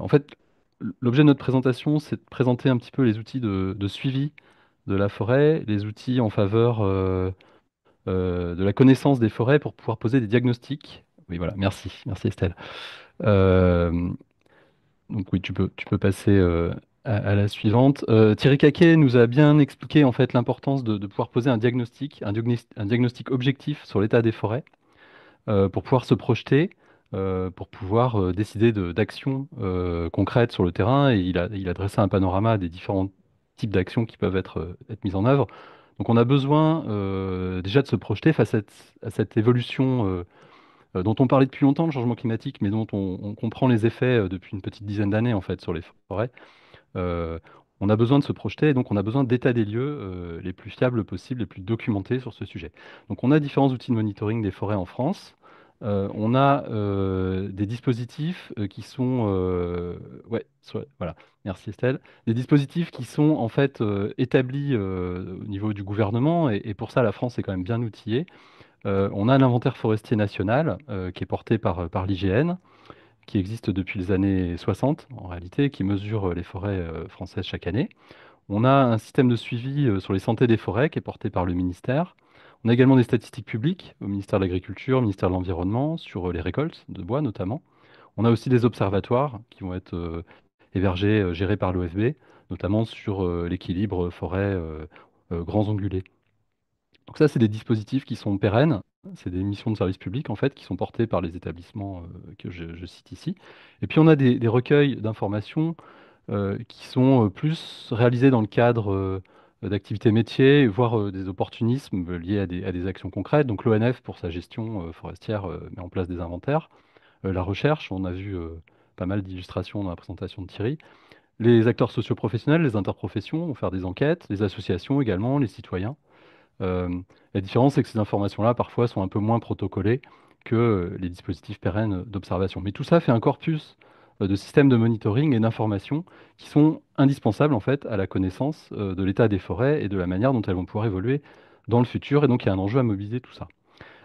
fait, l'objet de notre présentation, c'est de présenter un petit peu les outils de suivi de la forêt, les outils en faveur de la connaissance des forêts pour pouvoir poser des diagnostics. Oui, voilà, merci Estelle. Euh, donc oui, tu peux passer à la suivante. Thierry Caquet nous a bien expliqué en fait l'importance de pouvoir poser un diagnostic, un diagnostic objectif sur l'état des forêts pour pouvoir se projeter, pour pouvoir décider d'actions concrètes sur le terrain. Et il a dressé un panorama des différents types d'actions qui peuvent être mises en œuvre. Donc on a besoin déjà de se projeter face à cette évolution dont on parlait depuis longtemps, le changement climatique, mais dont on comprend les effets depuis une petite dizaine d'années en fait sur les forêts. Euh, on a besoin de se projeter et donc on a besoin d'états des lieux les plus fiables possibles, les plus documentés sur ce sujet. Donc on a différents outils de monitoring des forêts en France. On a des dispositifs qui sont... ouais, voilà, merci Estelle. Des dispositifs qui sont en fait établis au niveau du gouvernement et pour ça la France est quand même bien outillée. On a l'inventaire forestier national qui est porté par l'IGN qui existe depuis les années 60 en réalité, qui mesure les forêts françaises chaque année. On a un système de suivi sur les santé des forêts qui est porté par le ministère. On a également des statistiques publiques au ministère de l'Agriculture, au ministère de l'Environnement, sur les récoltes de bois notamment. On a aussi des observatoires qui vont être hébergés, gérés par l'OFB, notamment sur l'équilibre forêt grands ongulés. Donc ça, c'est des dispositifs qui sont pérennes. C'est des missions de service public, en fait, qui sont portées par les établissements que je cite ici. Et puis, on a des recueils d'informations qui sont plus réalisés dans le cadre d'activités métiers, voire des opportunismes liés à des actions concrètes. Donc, l'ONF, pour sa gestion forestière, met en place des inventaires. La recherche, on a vu pas mal d'illustrations dans la présentation de Thierry. Les acteurs socioprofessionnels, les interprofessions vont faire des enquêtes, les associations également, les citoyens. Euh, la différence, c'est que ces informations-là, parfois, sont un peu moins protocolées que les dispositifs pérennes d'observation. Mais tout ça fait un corpus de systèmes de monitoring et d'informations qui sont indispensables, en fait, à la connaissance de l'état des forêts et de la manière dont elles vont pouvoir évoluer dans le futur. Et donc, il y a un enjeu à mobiliser tout ça.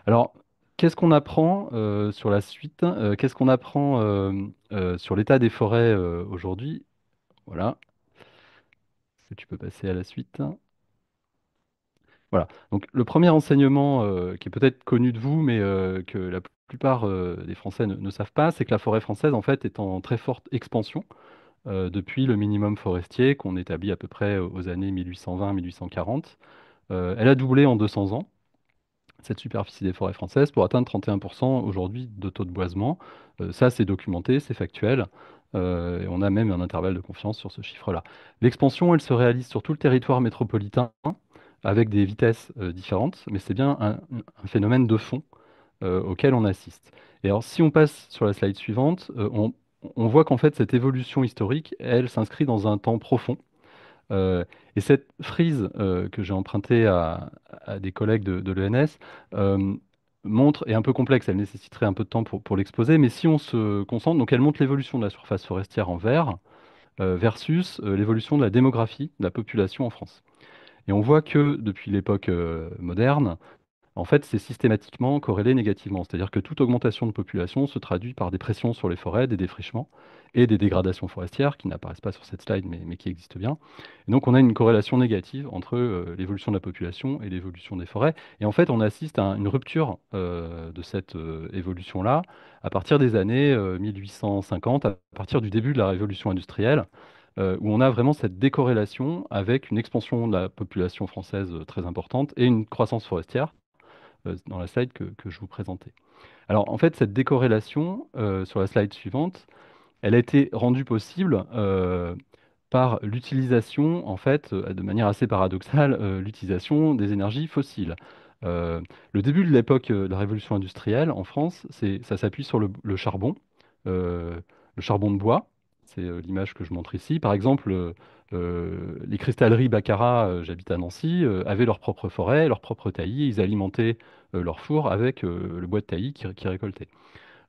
Alors, qu'est-ce qu'on apprend sur la suite? Qu'est-ce qu'on apprend sur l'état des forêts aujourd'hui? Voilà. Est-ce que tu peux passer à la suite? Voilà. Donc le premier enseignement qui est peut-être connu de vous, mais que la plupart des Français ne savent pas, c'est que la forêt française en fait est en très forte expansion depuis le minimum forestier qu'on établit à peu près aux années 1820-1840. Elle a doublé en 200 ans, cette superficie des forêts françaises, pour atteindre 31% aujourd'hui de taux de boisement. Ça, c'est documenté, c'est factuel. Et on a même un intervalle de confiance sur ce chiffre-là. L'expansion, elle se réalise sur tout le territoire métropolitain avec des vitesses différentes, mais c'est bien un phénomène de fond auquel on assiste. Et alors, si on passe sur la slide suivante, on voit qu'en fait, cette évolution historique, elle s'inscrit dans un temps profond. Euh, et cette frise que j'ai empruntée à des collègues de l'ENS euh, montre, est un peu complexe, elle nécessiterait un peu de temps pour l'exposer, mais si on se concentre, donc elle montre l'évolution de la surface forestière en vert versus l'évolution de la démographie de la population en France. Et on voit que depuis l'époque moderne, en fait, c'est systématiquement corrélé négativement. C'est-à-dire que toute augmentation de population se traduit par des pressions sur les forêts, des défrichements et des dégradations forestières qui n'apparaissent pas sur cette slide, mais qui existent bien. Et donc, on a une corrélation négative entre l'évolution de la population et l'évolution des forêts. Et en fait, on assiste à une rupture de cette évolution-là à partir des années 1850, à partir du début de la révolution industrielle, où on a vraiment cette décorrélation avec une expansion de la population française très importante et une croissance forestière dans la slide que je vous présentais. Alors en fait, cette décorrélation sur la slide suivante, elle a été rendue possible par l'utilisation, en fait, de manière assez paradoxale, l'utilisation des énergies fossiles. Le début de l'époque de la révolution industrielle en France, ça s'appuie sur le charbon, euh, le charbon de bois. C'est l'image que je montre ici. Par exemple, les cristalleries Baccarat, j'habite à Nancy, avaient leur propre forêt, leur propre taillis. Ils alimentaient leur four avec le bois de taillis qu'ils récoltaient.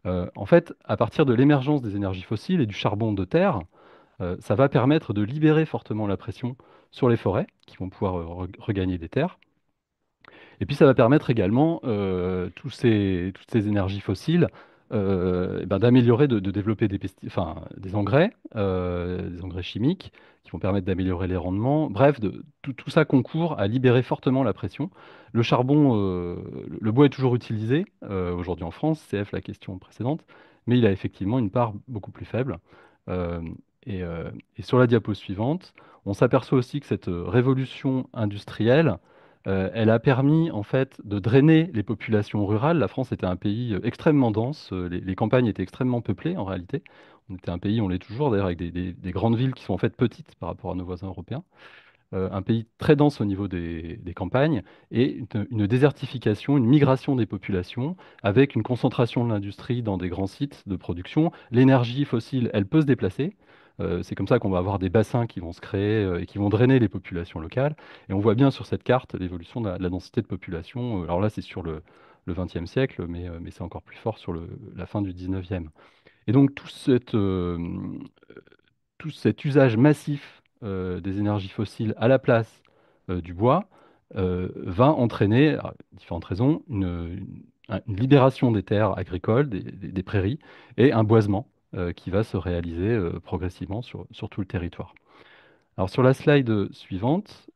En fait, à partir de l'émergence des énergies fossiles et du charbon de terre, ça va permettre de libérer fortement la pression sur les forêts, qui vont pouvoir regagner des terres. Et puis ça va permettre également toutes ces énergies fossiles eh ben, d'améliorer, de développer enfin, des engrais chimiques qui vont permettre d'améliorer les rendements. Bref, tout ça concourt à libérer fortement la pression. Le charbon, le bois est toujours utilisé aujourd'hui en France, CF la question précédente, mais il a effectivement une part beaucoup plus faible. Euh, et sur la diapo suivante, on s'aperçoit aussi que cette révolution industrielle, elle a permis en fait de drainer les populations rurales. La France était un pays extrêmement dense, les campagnes étaient extrêmement peuplées en réalité. On était un pays, on l'est toujours d'ailleurs, avec des grandes villes qui sont en fait petites par rapport à nos voisins européens. Un pays très dense au niveau des campagnes et une désertification, une migration des populations avec une concentration de l'industrie dans des grands sites de production. L'énergie fossile, elle peut se déplacer. C'est comme ça qu'on va avoir des bassins qui vont se créer et qui vont drainer les populations locales. Et on voit bien sur cette carte l'évolution de la densité de population. Alors là, c'est sur le XXe siècle, mais c'est encore plus fort sur la fin du XIXe. Et donc tout cet usage massif des énergies fossiles à la place du bois va entraîner, à différentes raisons, une libération des terres agricoles, des prairies, et un boisement qui va se réaliser progressivement sur tout le territoire. Alors sur la slide suivante,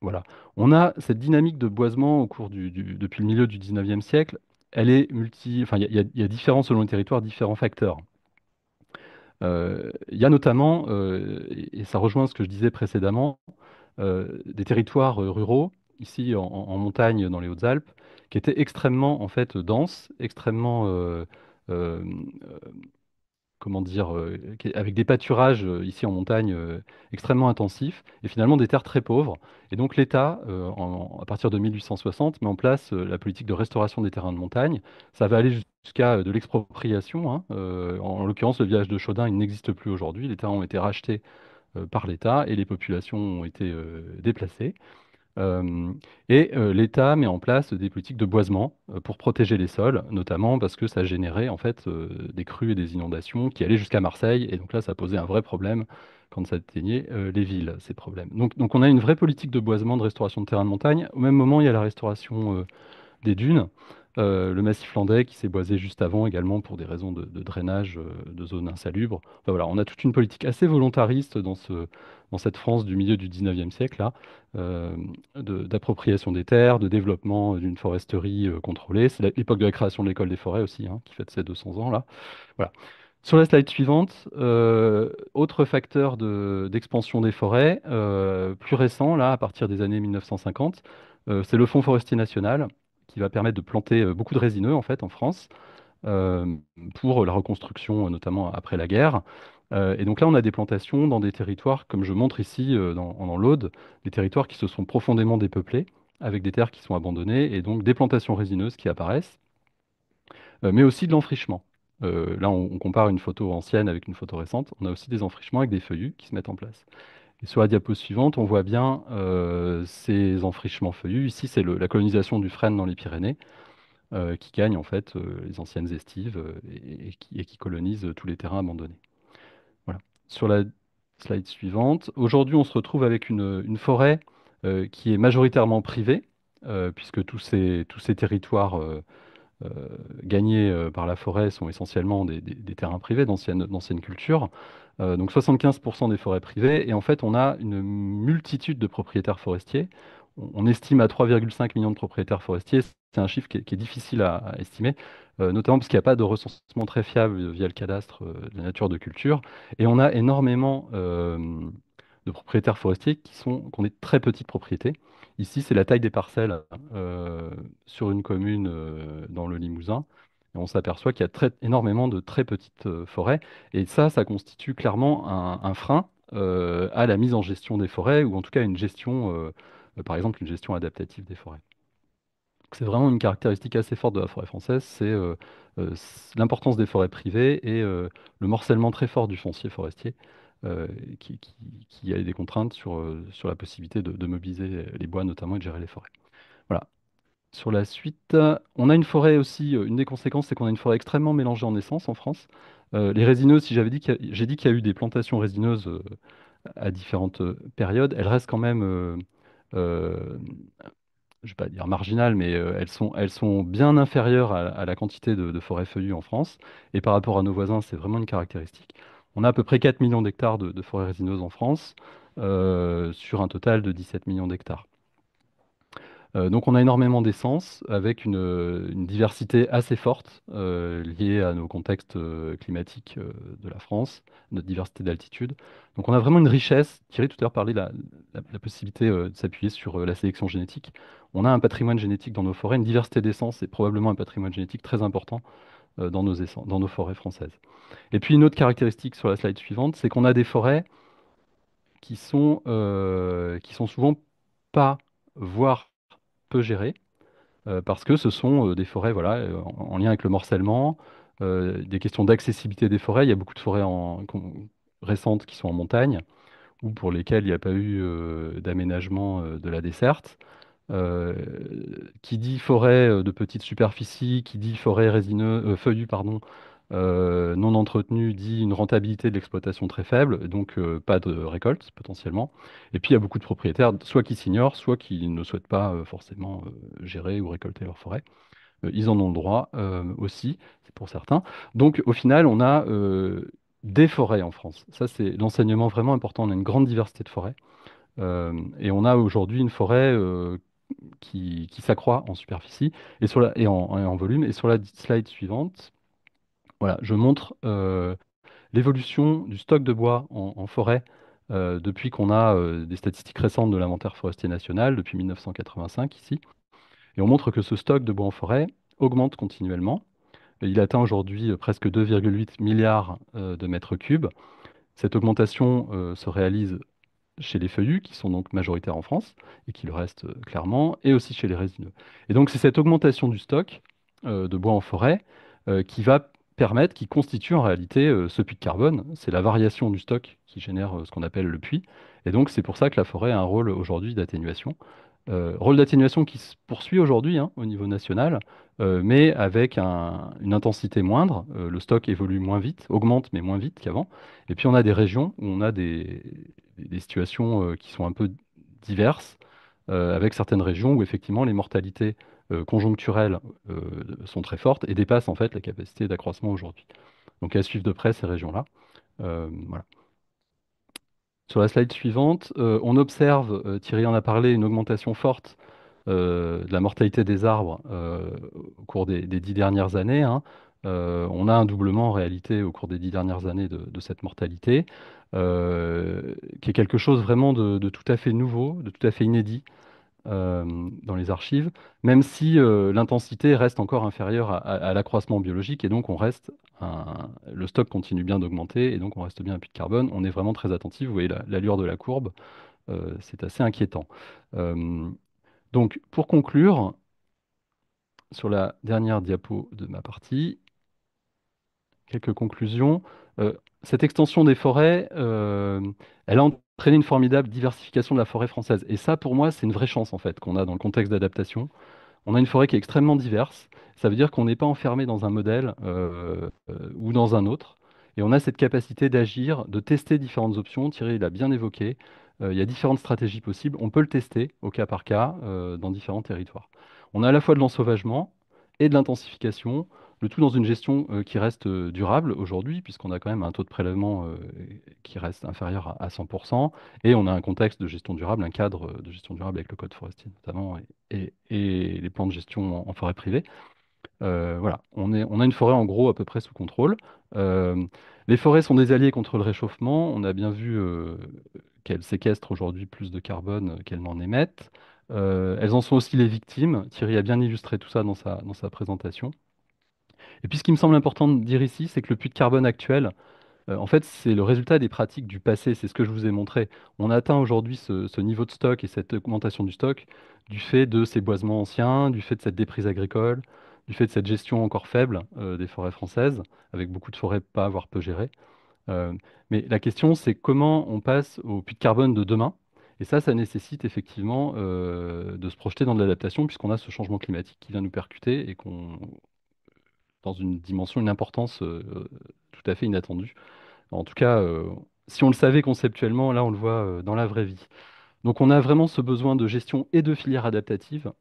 voilà, on a cette dynamique de boisement au cours depuis le milieu du 19e siècle. Elle est enfin, il y a différents, selon les territoires, différents facteurs. Il y a notamment, et ça rejoint ce que je disais précédemment, des territoires ruraux, ici en montagne dans les Hautes-Alpes, qui étaient extrêmement en fait denses, extrêmement euh, comment dire, avec des pâturages ici en montagne extrêmement intensifs, et finalement des terres très pauvres. Et donc l'État, à partir de 1860, met en place la politique de restauration des terrains de montagne. Ça va aller jusqu'à de l'expropriation, hein. En l'occurrence, le village de Chaudun, il n'existe plus aujourd'hui. Les terrains ont été rachetés par l'État et les populations ont été déplacées. Euh, L'État met en place des politiques de boisement pour protéger les sols, notamment parce que ça générait en fait des crues et des inondations qui allaient jusqu'à Marseille. Et donc là, ça posait un vrai problème quand ça atteignait les villes, ces problèmes. Donc on a une vraie politique de boisement, de restauration de terrains de montagne. Au même moment, il y a la restauration des dunes. Le massif landais qui s'est boisé juste avant également pour des raisons de drainage de zones insalubres. Enfin, voilà, on a toute une politique assez volontariste dans cette France du milieu du 19e siècle là, euh, d'appropriation des terres, de développement d'une foresterie contrôlée. C'est l'époque de la création de l'école des forêts aussi, hein, qui fête ses 200 ans là. Voilà. Sur la slide suivante, autre facteur d'expansion des forêts, plus récent, là, à partir des années 1950, c'est le Fonds forestier national qui va permettre de planter beaucoup de résineux en fait en France euh, pour la reconstruction, notamment après la guerre. Et donc là, on a des plantations dans des territoires, comme je montre ici dans l'Aude, des territoires qui se sont profondément dépeuplés, avec des terres qui sont abandonnées, et donc des plantations résineuses qui apparaissent mais aussi de l'enfrichement. Là, on compare une photo ancienne avec une photo récente. On a aussi des enfrichements avec des feuillus qui se mettent en place. Et sur la diapo suivante, on voit bien ces enfrichements feuillus. Ici, c'est la colonisation du frêne dans les Pyrénées qui gagne en fait les anciennes estives et qui colonise tous les terrains abandonnés. Voilà. Sur la slide suivante, aujourd'hui, on se retrouve avec une forêt qui est majoritairement privée, puisque tous ces territoires euh, gagnés par la forêt sont essentiellement des terrains privés d'anciennes cultures. Donc 75% des forêts privées. Et en fait, on a une multitude de propriétaires forestiers. On estime à 3,5 millions de propriétaires forestiers. C'est un chiffre qui est difficile à estimer, notamment parce qu'il n'y a pas de recensement très fiable via le cadastre de la nature de culture. Et on a énormément de propriétaires forestiers qui ont des très petites propriétés. Ici, c'est la taille des parcelles sur une commune dans le Limousin. Et on s'aperçoit qu'il y a énormément de très petites forêts. Et ça constitue clairement un frein à la mise en gestion des forêts, ou en tout cas une gestion, par exemple, une gestion adaptative des forêts. C'est vraiment une caractéristique assez forte de la forêt française, c'est l'importance des forêts privées et le morcellement très fort du foncier forestier, euh, qui, qui- qui a des contraintes sur la possibilité de mobiliser les bois notamment et de gérer les forêts. Voilà. Sur la suite, on a une forêt aussi, une des conséquences, c'est qu'on a une forêt extrêmement mélangée en essence en France. Les résineuses, si j'ai dit qu'il y a eu des plantations résineuses à différentes périodes, elles restent quand même euh, je vais pas dire marginales, mais elles sont bien inférieures à la quantité de forêts feuillues en France. Et par rapport à nos voisins, c'est vraiment une caractéristique. On a à peu près 4 millions d'hectares de forêts résineuses en France, sur un total de 17 millions d'hectares. Donc on a énormément d'essences avec une diversité assez forte liée à nos contextes climatiques de la France, notre diversité d'altitude. Donc on a vraiment une richesse. Thierry tout à l'heure parlait de la possibilité de s'appuyer sur la sélection génétique. On a un patrimoine génétique dans nos forêts, une diversité d'essences et probablement un patrimoine génétique très important dans nos forêts françaises. Et puis une autre caractéristique sur la slide suivante, c'est qu'on a des forêts qui sont souvent pas, voire peu gérées parce que ce sont des forêts voilà, en lien avec le morcellement, des questions d'accessibilité des forêts. Il y a beaucoup de forêts récentes qui sont en montagne ou pour lesquelles il n'y a pas eu d'aménagement de la desserte. Euh, qui dit forêt de petite superficie, qui dit forêt feuillue, pardon, non entretenue, dit une rentabilité de l'exploitation très faible, donc pas de récolte potentiellement. Et puis il y a beaucoup de propriétaires, soit qui s'ignorent, soit qui ne souhaitent pas forcément gérer ou récolter leur forêt. Ils en ont le droit aussi, c'est pour certains. Donc au final, on a des forêts en France. Ça, c'est l'enseignement vraiment important. On a une grande diversité de forêts. Et on a aujourd'hui une forêt qui s'accroît en superficie et en volume. Et sur la slide suivante, voilà, je montre l'évolution du stock de bois en forêt depuis qu'on a des statistiques récentes de l'inventaire forestier national, depuis 1985 ici. Et on montre que ce stock de bois en forêt augmente continuellement. Il atteint aujourd'hui presque 2,8 milliards de mètres cubes. Cette augmentation se réalise chez les feuillus, qui sont donc majoritaires en France, et qui le restent clairement, et aussi chez les résineux. Et donc c'est cette augmentation du stock de bois en forêt qui va permettre, qui constitue en réalité ce puits de carbone. C'est la variation du stock qui génère ce qu'on appelle le puits. Et donc c'est pour ça que la forêt a un rôle aujourd'hui d'atténuation. Rôle d'atténuation qui se poursuit aujourd'hui hein, au niveau national, mais avec une intensité moindre. Le stock évolue moins vite, augmente mais moins vite qu'avant. Et puis on a des régions où on a des situations qui sont un peu diverses, avec certaines régions où effectivement les mortalités conjoncturelles sont très fortes et dépassent en fait la capacité d'accroissement aujourd'hui. Donc à suivre de près ces régions-là. Voilà. Sur la slide suivante, on observe, Thierry en a parlé, une augmentation forte de la mortalité des arbres au cours des 10 dernières années. Hein. On a un doublement en réalité au cours des 10 dernières années de cette mortalité, qui est quelque chose vraiment de tout à fait nouveau, de tout à fait inédit dans les archives, même si l'intensité reste encore inférieure à l'accroissement biologique, et donc le stock continue bien d'augmenter, et donc on reste bien à puits de carbone. On est vraiment très attentif, vous voyez l'allure de la courbe, c'est assez inquiétant. Euh, donc pour conclure, sur la dernière diapo de ma partie, quelques conclusions. Euh, cette extension des forêts, elle a entraîné une formidable diversification de la forêt française. Et ça, pour moi, c'est une vraie chance, en fait, qu'on a dans le contexte d'adaptation. On a une forêt qui est extrêmement diverse. Ça veut dire qu'on n'est pas enfermé dans un modèle ou dans un autre. Et on a cette capacité d'agir, de tester différentes options. Thierry l'a bien évoqué. Il y a différentes stratégies possibles. On peut le tester au cas par cas dans différents territoires. On a à la fois de l'ensauvagement et de l'intensification, le tout dans une gestion qui reste durable aujourd'hui, puisqu'on a quand même un taux de prélèvement qui reste inférieur à 100%. Et on a un contexte de gestion durable, un cadre de gestion durable avec le code forestier notamment, et les plans de gestion en forêt privée. Voilà, on a une forêt en gros à peu près sous contrôle. Euh, les forêts sont des alliés contre le réchauffement. On a bien vu qu'elles séquestrent aujourd'hui plus de carbone qu'elles n'en émettent. Elles en sont aussi les victimes. Thierry a bien illustré tout ça dans sa présentation. Et puis ce qui me semble important de dire ici, c'est que le puits de carbone actuel, en fait, c'est le résultat des pratiques du passé, c'est ce que je vous ai montré. On atteint aujourd'hui ce niveau de stock et cette augmentation du stock du fait de ces boisements anciens, du fait de cette déprise agricole, du fait de cette gestion encore faible des forêts françaises, avec beaucoup de forêts pas, voire peu gérées. Euh, mais la question, c'est comment on passe au puits de carbone de demain. Et ça nécessite effectivement de se projeter dans de l'adaptation, puisqu'on a ce changement climatique qui vient nous percuter et dans une dimension, une importance tout à fait inattendue. En tout cas, si on le savait conceptuellement, là, on le voit dans la vraie vie. Donc on a vraiment ce besoin de gestion et de filière adaptative.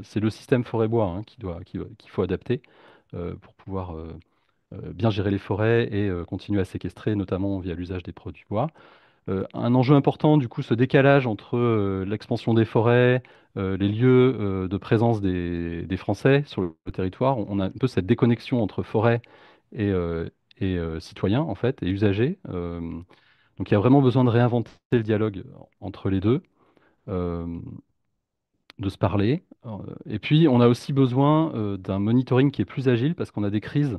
C'est le système forêt-bois hein, qu'il faut adapter pour pouvoir bien gérer les forêts et continuer à séquestrer, notamment via l'usage des produits bois. Un enjeu important, du coup, ce décalage entre l'expansion des forêts, les lieux de présence des Français sur le territoire. On a un peu cette déconnexion entre forêt et, citoyens, en fait, et usagers. Donc il y a vraiment besoin de réinventer le dialogue entre les deux, euh, de se parler. Et puis, on a aussi besoin d'un monitoring qui est plus agile parce qu'on a des crises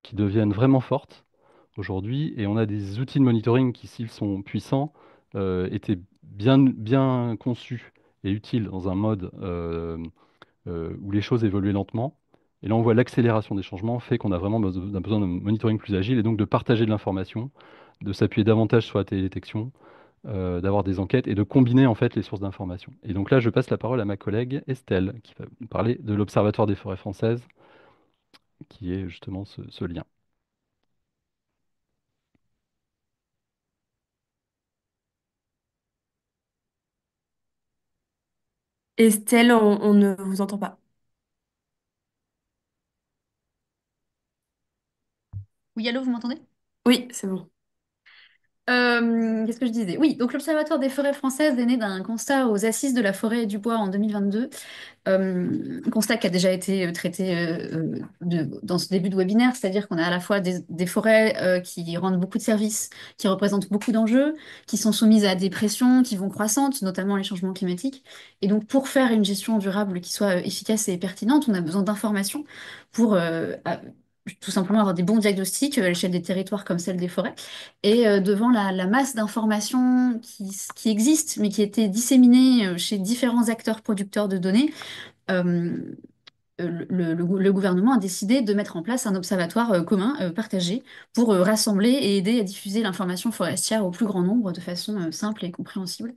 qui deviennent vraiment fortes aujourd'hui, et on a des outils de monitoring qui, s'ils sont puissants, étaient bien conçus et utiles dans un mode où les choses évoluaient lentement. Et là, on voit l'accélération des changements fait qu'on a vraiment besoin de monitoring plus agile et donc de partager de l'information, de s'appuyer davantage sur la télédétection, d'avoir des enquêtes et de combiner en fait les sources d'information. Et donc là, je passe la parole à ma collègue Estelle qui va nous parler de l'Observatoire des forêts françaises, qui est justement ce lien. Estelle, on ne vous entend pas. Oui, allô, vous m'entendez? Oui, c'est bon. Qu'est-ce que je disais? Oui, donc l'Observatoire des forêts françaises est né d'un constat aux Assises de la forêt et du bois en 2022. Constat qui a déjà été traité dans ce début de webinaire, c'est-à-dire qu'on a à la fois des forêts qui rendent beaucoup de services, qui représentent beaucoup d'enjeux, qui sont soumises à des pressions qui vont croissantes, notamment les changements climatiques. Et donc pour faire une gestion durable qui soit efficace et pertinente, on a besoin d'informations pour tout simplement avoir des bons diagnostics à l'échelle des territoires comme celle des forêts. Et devant la masse d'informations qui existent, mais qui étaient disséminées chez différents acteurs producteurs de données, euh, le gouvernement a décidé de mettre en place un observatoire commun, partagé, pour rassembler et aider à diffuser l'information forestière au plus grand nombre de façon simple et compréhensible.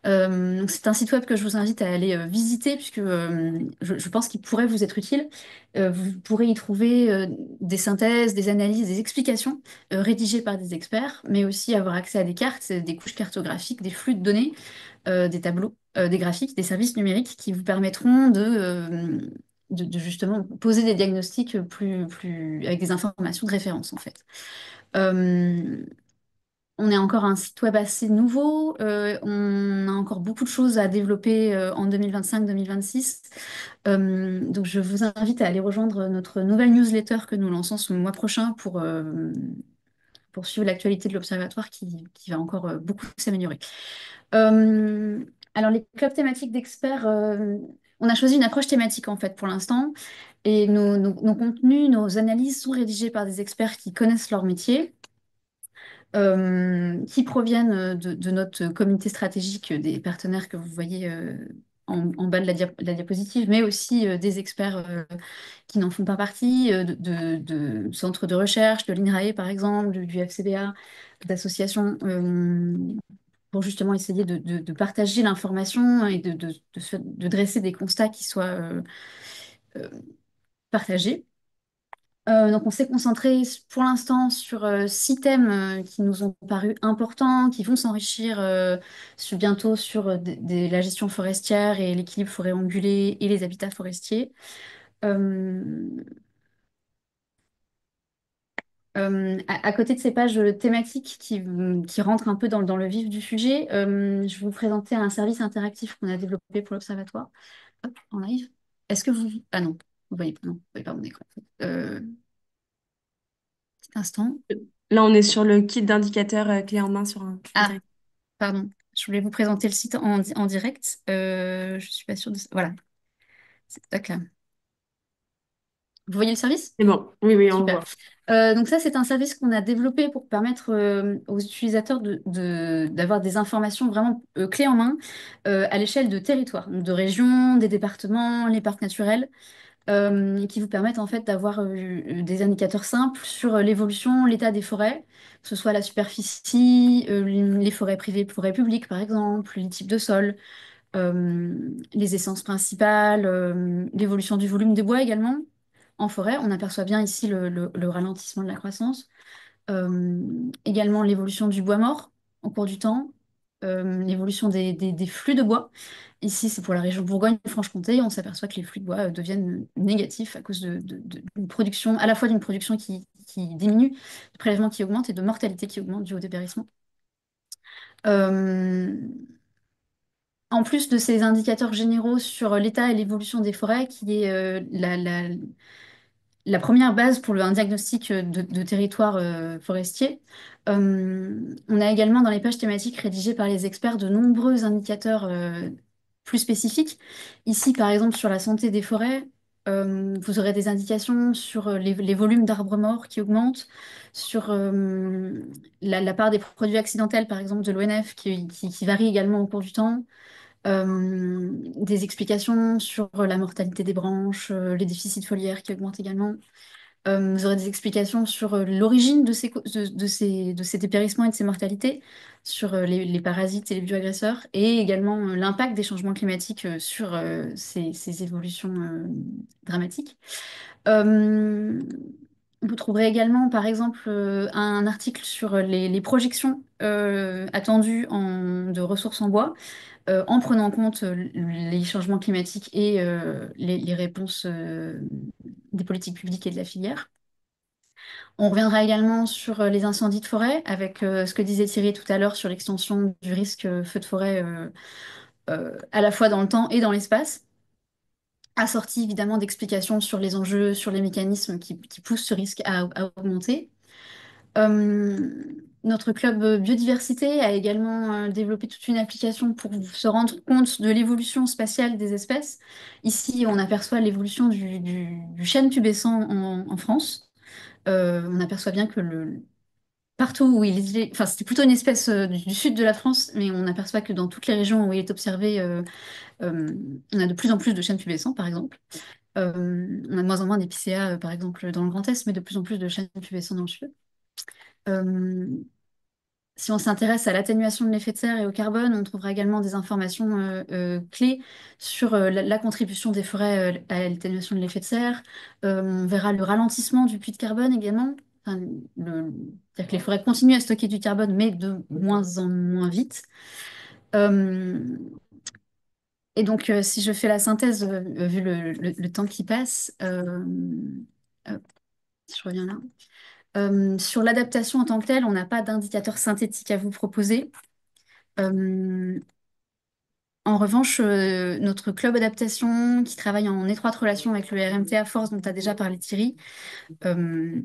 Donc c'est un site web que je vous invite à aller visiter puisque je pense qu'il pourrait vous être utile. Vous pourrez y trouver des synthèses, des analyses, des explications rédigées par des experts, mais aussi avoir accès à des cartes, des couches cartographiques, des flux de données, des tableaux, des graphiques, des services numériques qui vous permettront de justement poser des diagnostics avec des informations de référence en fait. Euh, on est encore un site web assez nouveau, on a encore beaucoup de choses à développer en 2025-2026. Donc je vous invite à aller rejoindre notre nouvelle newsletter que nous lançons ce mois prochain pour suivre l'actualité de l'Observatoire qui va encore beaucoup s'améliorer. Euh, alors, les clubs thématiques d'experts, on a choisi une approche thématique en fait pour l'instant. Et nos contenus, nos analyses sont rédigés par des experts qui connaissent leur métier, qui proviennent de notre comité stratégique des partenaires que vous voyez en bas de la diapositive, mais aussi des experts qui n'en font pas partie, de centres de recherche, de l'INRAE par exemple, du FCBA, d'associations, pour justement essayer de partager l'information et de dresser des constats qui soient euh, partagés. Donc on s'est concentré pour l'instant sur 6 thèmes qui nous ont paru importants, qui vont s'enrichir bientôt sur la gestion forestière et l'équilibre forêt ongulé et les habitats forestiers. Euh, à côté de ces pages thématiques qui rentrent un peu dans le vif du sujet, je vais vous présenter un service interactif qu'on a développé pour l'Observatoire. Hop, en live. Est-ce que vous... Ah non, vous voyez pas mon écran. Petit instant. Là, on est sur le kit d'indicateurs clé en main sur un Ah, territoire. pardon. Je voulais vous présenter le site en direct. Je suis pas sûre de... Voilà, c'est tac là. Vous voyez le service? C'est bon. Oui, oui, on Super. voit. Donc ça, c'est un service qu'on a développé pour permettre aux utilisateurs d'avoir des informations vraiment clés en main à l'échelle de territoires, donc de régions, des départements, les parcs naturels, qui vous permettent en fait d'avoir des indicateurs simples sur l'évolution, l'état des forêts, que ce soit la superficie, les forêts privées, forêts publiques par exemple, les types de sols, les essences principales, l'évolution du volume des bois également. En forêt, on aperçoit bien ici le ralentissement de la croissance. Également l'évolution du bois mort au cours du temps. l'évolution des flux de bois. Ici, c'est pour la région Bourgogne-Franche-Comté. On s'aperçoit que les flux de bois deviennent négatifs à cause d'une production, à la fois d'une production qui diminue, de prélèvements qui augmentent et de mortalité qui augmente due au dépérissement. Euh, En plus de ces indicateurs généraux sur l'état et l'évolution des forêts, qui est la première base pour un diagnostic de territoire forestier, on a également dans les pages thématiques rédigées par les experts de nombreux indicateurs plus spécifiques. Ici, par exemple, sur la santé des forêts, vous aurez des indications sur les volumes d'arbres morts qui augmentent, sur la part des produits accidentels, par exemple, de l'ONF, qui varie également au cours du temps. Des explications sur la mortalité des branches, les déficits foliaires qui augmentent également. Vous aurez des explications sur l'origine de ces dépérissements et de ces mortalités, sur les parasites et les bioagresseurs, et également l'impact des changements climatiques sur ces évolutions dramatiques. Euh, Vous trouverez également, par exemple, un article sur les projections attendues de ressources en bois, en prenant en compte les changements climatiques et les réponses des politiques publiques et de la filière. On reviendra également sur les incendies de forêt, avec ce que disait Thierry tout à l'heure sur l'extension du risque feu de forêt à la fois dans le temps et dans l'espace, assorti évidemment d'explications sur les enjeux, sur les mécanismes qui poussent ce risque à augmenter. Euh, Notre club biodiversité a également développé toute une application pour se rendre compte de l'évolution spatiale des espèces. Ici, on aperçoit l'évolution du chêne pubescent en France. On aperçoit bien que partout où il est, enfin c'était plutôt une espèce du sud de la France, mais on aperçoit que dans toutes les régions où il est observé, euh, on a de plus en plus de chênes pubescents, par exemple. On a de moins en moins d'épicéas, par exemple, dans le Grand Est, mais de plus en plus de chênes pubescents dans le sud. Euh, Si on s'intéresse à l'atténuation de l'effet de serre et au carbone, on trouvera également des informations clés sur la contribution des forêts à l'atténuation de l'effet de serre. On verra le ralentissement du puits de carbone également. Enfin, c'est-à-dire que les forêts continuent à stocker du carbone, mais de moins en moins vite. Euh, et donc, si je fais la synthèse, vu le temps qui passe, hop, si je reviens là. Sur l'adaptation en tant que telle, on n'a pas d'indicateur synthétique à vous proposer. Euh, En revanche, notre club adaptation, qui travaille en étroite relation avec le RMT à Force, dont tu as déjà parlé Thierry, euh,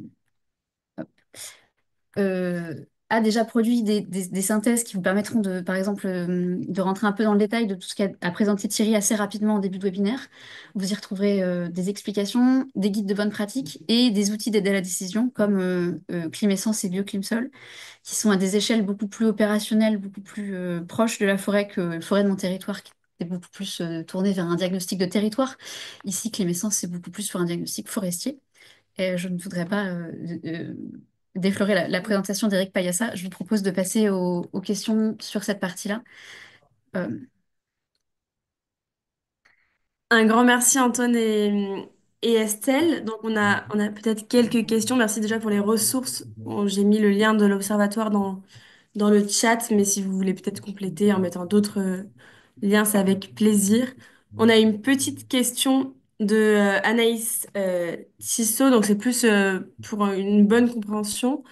euh, a déjà produit des synthèses qui vous permettront de, par exemple, de rentrer un peu dans le détail de tout ce qu'a présenté Thierry assez rapidement en début de webinaire. Vous y retrouverez des explications, des guides de bonne pratique et des outils d'aide à la décision comme Climessence et BioClimSol, qui sont à des échelles beaucoup plus opérationnelles, beaucoup plus proches de la forêt que la forêt de mon territoire, qui est beaucoup plus tournée vers un diagnostic de territoire. Ici, Clémessence, c'est beaucoup plus sur un diagnostic forestier. Et je ne voudrais pas déflorer la présentation d'Éric Payassa. Je vous propose de passer aux questions sur cette partie-là. Euh, Un grand merci Antoine et Estelle. Donc on a peut-être quelques questions. Merci déjà pour les ressources. Bon, j'ai mis le lien de l'observatoire dans le chat, mais si vous voulez peut-être compléter en mettant d'autres liens, c'est avec plaisir. On a une petite question de Anaïs Tissot, donc c'est plus pour une bonne compréhension.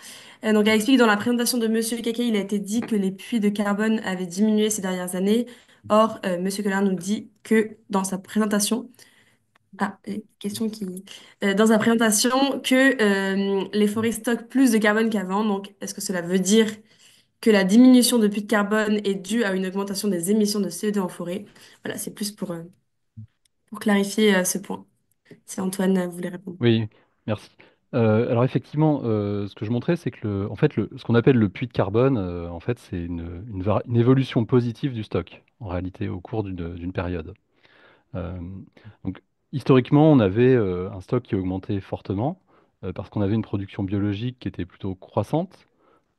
Donc elle explique dans la présentation de Monsieur Keke, il a été dit que les puits de carbone avaient diminué ces dernières années. Or, Monsieur Collin nous dit que dans sa présentation, question qui, dans sa présentation, que les forêts stockent plus de carbone qu'avant. Donc, est-ce que cela veut dire que la diminution de puits de carbone est due à une augmentation des émissions de CO2 en forêt? Voilà, c'est plus pour clarifier ce point. Si Antoine voulait répondre. Oui, merci. Alors effectivement, ce que je montrais, c'est que en fait, ce qu'on appelle le puits de carbone, en fait, c'est une évolution positive du stock, en réalité, au cours d'une période. Euh, donc, historiquement, on avait un stock qui augmentait fortement, parce qu'on avait une production biologique qui était plutôt croissante.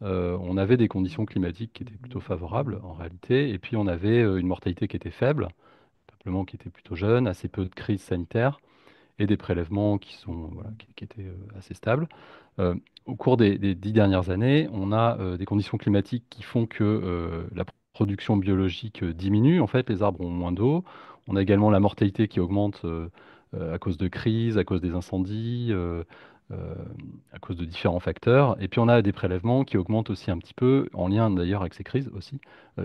On avait des conditions climatiques qui étaient plutôt favorables, en réalité, et puis on avait une mortalité qui était faible, peuplement qui était plutôt jeune, assez peu de crises sanitaires et des prélèvements qui sont, voilà, qui étaient assez stables. Au cours des 10 dernières années, on a des conditions climatiques qui font que la production biologique diminue, en fait, les arbres ont moins d'eau. On a également la mortalité qui augmente à cause de crises, à cause des incendies, euh, à cause de différents facteurs. Et puis on a des prélèvements qui augmentent aussi un petit peu, en lien d'ailleurs avec ces crises aussi,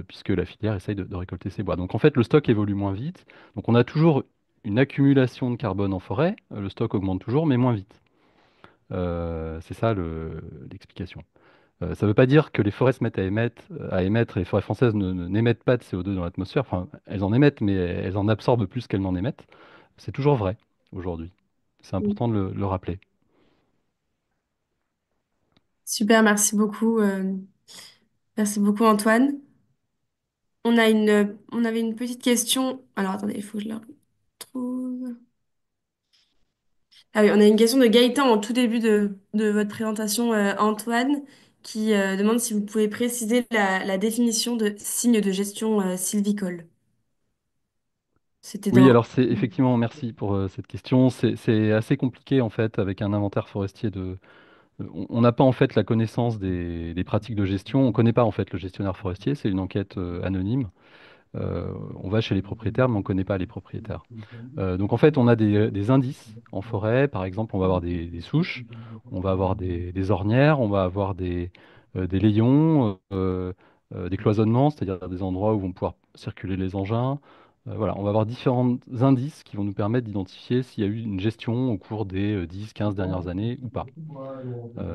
puisque la filière essaye de récolter ses bois. Donc en fait, le stock évolue moins vite. Donc on a toujours une accumulation de carbone en forêt, le stock augmente toujours, mais moins vite. C'est ça l'explication. Ça ne veut pas dire que les forêts se mettent à émettre, et les forêts françaises n'émettent pas de CO2 dans l'atmosphère. Enfin, elles en émettent, mais elles en absorbent plus qu'elles n'en émettent. C'est toujours vrai aujourd'hui. C'est important de le rappeler. Super, merci beaucoup Antoine. On avait une petite question. Alors attendez, il faut que je la retrouve. Ah oui, on a une question de Gaëtan en tout début de votre présentation, Antoine, qui demande si vous pouvez préciser la définition de signe de gestion sylvicole. C'était Oui, dans... alors c'est effectivement, merci pour cette question. C'est assez compliqué en fait avec un inventaire forestier on n'a pas en fait la connaissance des pratiques de gestion. On ne connaît pas en fait le gestionnaire forestier. C'est une enquête anonyme. On va chez les propriétaires, mais on ne connaît pas les propriétaires. Donc en fait, on a des indices en forêt. Par exemple, on va avoir des souches, on va avoir des ornières, on va avoir des layons, des cloisonnements, c'est-à-dire des endroits où vont pouvoir circuler les engins. Voilà, on va avoir différents indices qui vont nous permettre d'identifier s'il y a eu une gestion au cours des 10, 15 dernières années ou pas.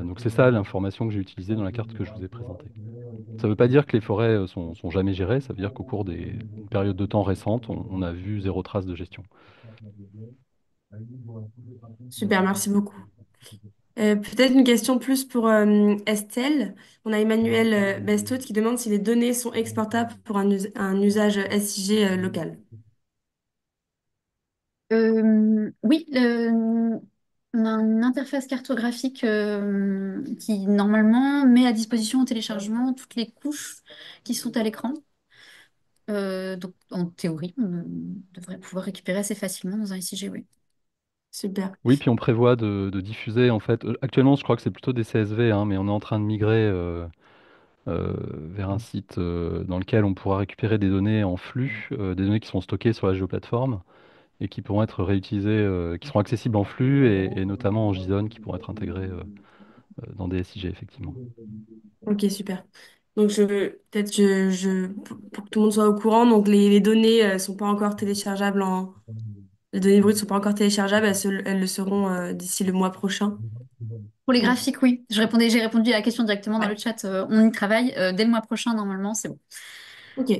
Donc c'est ça l'information que j'ai utilisée dans la carte que je vous ai présentée. Ça ne veut pas dire que les forêts sont jamais gérées, ça veut dire qu'au cours des périodes de temps récentes, on a vu zéro trace de gestion. Super, merci beaucoup. Peut-être une question plus pour Estelle. On a Emmanuel Bestot qui demande si les données sont exportables pour un usage SIG local. Oui, on a une interface cartographique qui normalement met à disposition au téléchargement toutes les couches qui sont à l'écran. Donc en théorie, on devrait pouvoir récupérer assez facilement dans un ICG, oui. Super. Oui, puis on prévoit de diffuser, en fait, actuellement je crois que c'est plutôt des CSV, hein, mais on est en train de migrer vers un site dans lequel on pourra récupérer des données en flux, des données qui sont stockées sur la géoplateforme et qui pourront être réutilisées, qui seront accessibles en flux et notamment en JSON qui pourront être intégrées dans des SIG, effectivement. Ok, super. Donc, pour que tout le monde soit au courant, donc les données sont pas encore téléchargeables les données brutes sont pas encore téléchargeables, elles le seront d'ici le mois prochain. Pour les Donc, graphiques, oui. J'ai répondu à la question directement dans le ouais. chat. On y travaille. Dès le mois prochain, normalement, c'est bon. Ok,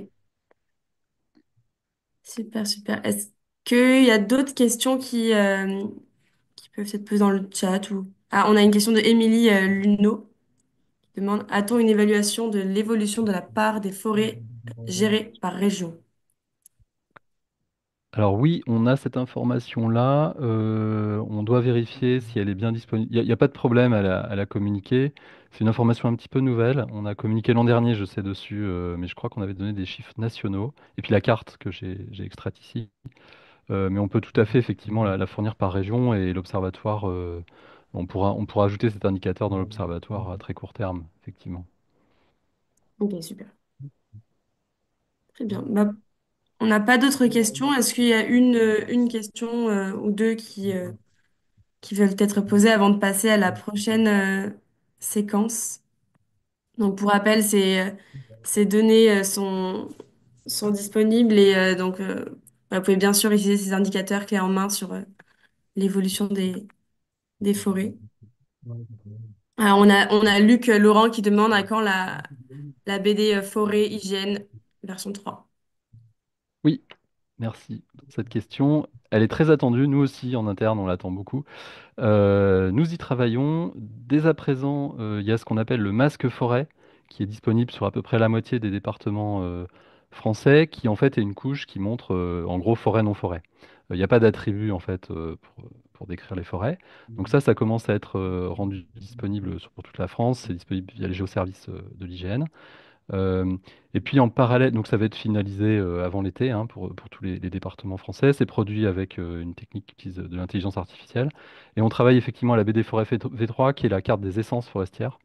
super, super. Est-ce qu'il y a d'autres questions qui peuvent être posées dans le chat ou... Ah, on a une question de Émilie Luneau qui demande, a-t-on une évaluation de l'évolution de la part des forêts gérées par région? Alors oui, on a cette information-là. On doit vérifier si elle est bien disponible. Il n'y a pas de problème à la communiquer. C'est une information un petit peu nouvelle. On a communiqué l'an dernier, je sais dessus, mais je crois qu'on avait donné des chiffres nationaux. Et puis la carte que j'ai extraite ici. Mais on peut tout à fait effectivement la fournir par région et l'observatoire, on pourra ajouter cet indicateur dans l'observatoire à très court terme, effectivement. Ok, super. Très bien. Bah, on n'a pas d'autres questions. Est-ce qu'il y a une question ou deux qui veulent être posées avant de passer à la prochaine séquence? Donc, pour rappel, ces données sont disponibles et vous pouvez bien sûr utiliser ces indicateurs clés en main sur l'évolution des forêts. Alors, on a Luc Laurent qui demande à quand la BD Forêt Hygiène version 3. Oui, merci pour cette question. Elle est très attendue. Nous aussi, en interne, on l'attend beaucoup. Nous y travaillons. Dès à présent, il y a ce qu'on appelle le masque forêt, qui est disponible sur à peu près la moitié des départements français, qui en fait est une couche qui montre en gros forêt, non forêt. Il n'y a pas d'attribut en fait pour décrire les forêts. Donc ça commence à être rendu disponible pour toute la France. C'est disponible via les géoservices de l'IGN. Euh, et puis en parallèle, donc ça va être finalisé avant l'été hein, pour tous les départements français. C'est produit avec une technique qui utilise de l'intelligence artificielle. Et on travaille effectivement à la BD Forêt V3, qui est la carte des essences forestières,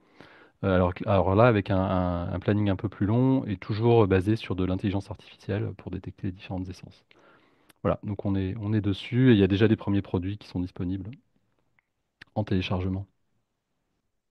Alors là, avec un planning un peu plus long et toujours basé sur de l'intelligence artificielle pour détecter les différentes essences. Voilà, donc on est dessus et il y a déjà des premiers produits qui sont disponibles en téléchargement.